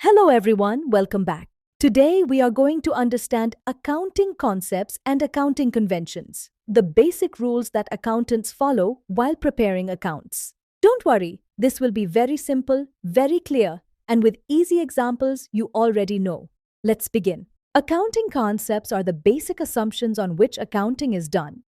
Hello everyone, welcome back. Today we are going to understand accounting concepts and accounting conventions, the basic rules that accountants follow while preparing accounts. Don't worry, this will be very simple, very clear, and with easy examples you already know. Let's begin. Accounting concepts are the basic assumptions on which accounting is done.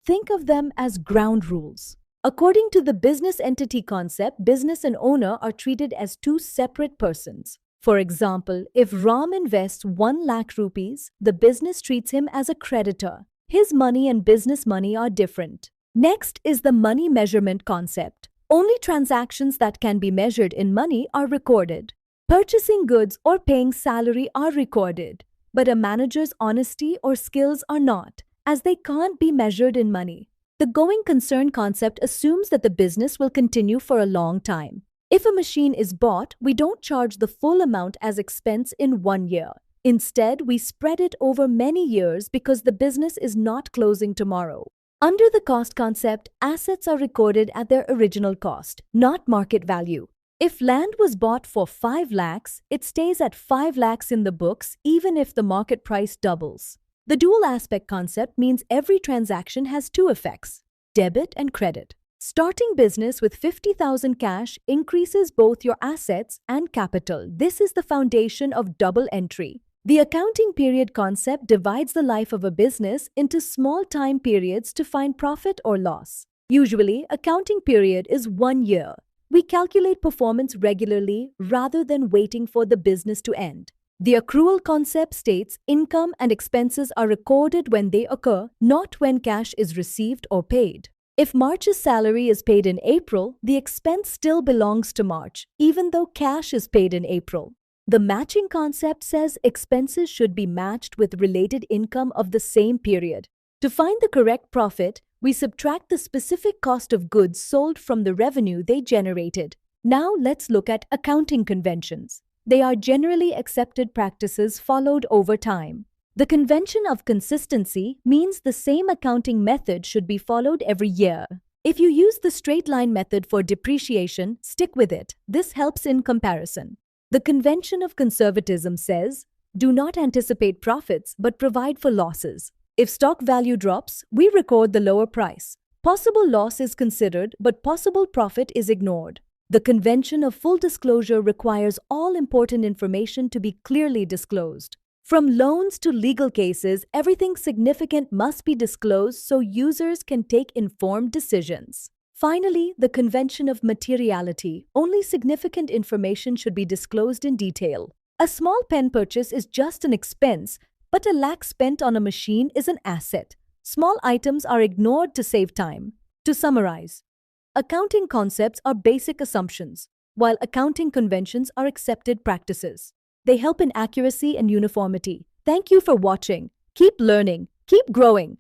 Think of them as ground rules. According to the business entity concept, business and owner are treated as two separate persons. For example, if Ram invests 1 lakh rupees, the business treats him as a creditor. His money and business money are different. Next is the money measurement concept. Only transactions that can be measured in money are recorded. Purchasing goods or paying salary are recorded, but a manager's honesty or skills are not, as they can't be measured in money. The going concern concept assumes that the business will continue for a long time. If a machine is bought, we don't charge the full amount as expense in 1 year. Instead, we spread it over many years because the business is not closing tomorrow. Under the cost concept, assets are recorded at their original cost, not market value. If land was bought for 5 lakhs, it stays at 5 lakhs in the books even if the market price doubles. The dual aspect concept means every transaction has two effects, debit and credit. Starting business with 50,000 cash increases both your assets and capital. This is the foundation of double entry. The accounting period concept divides the life of a business into small time periods to find profit or loss. Usually, accounting period is 1 year. We calculate performance regularly rather than waiting for the business to end. The accrual concept states income and expenses are recorded when they occur, not when cash is received or paid. If March's salary is paid in April, the expense still belongs to March, even though cash is paid in April. The matching concept says expenses should be matched with related income of the same period. To find the correct profit, we subtract the specific cost of goods sold from the revenue they generated. Now let's look at accounting conventions. They are generally accepted practices followed over time. The convention of consistency means the same accounting method should be followed every year. If you use the straight line method for depreciation, stick with it. This helps in comparison. The convention of conservatism says, do not anticipate profits but provide for losses. If stock value drops, we record the lower price. Possible loss is considered but possible profit is ignored. The convention of full disclosure requires all important information to be clearly disclosed. From loans to legal cases, everything significant must be disclosed so users can take informed decisions. Finally, the convention of materiality. Only significant information should be disclosed in detail. A small pen purchase is just an expense, but a lakh spent on a machine is an asset. Small items are ignored to save time. To summarize, accounting concepts are basic assumptions, while accounting conventions are accepted practices. They help in accuracy and uniformity. Thank you for watching. Keep learning, keep growing.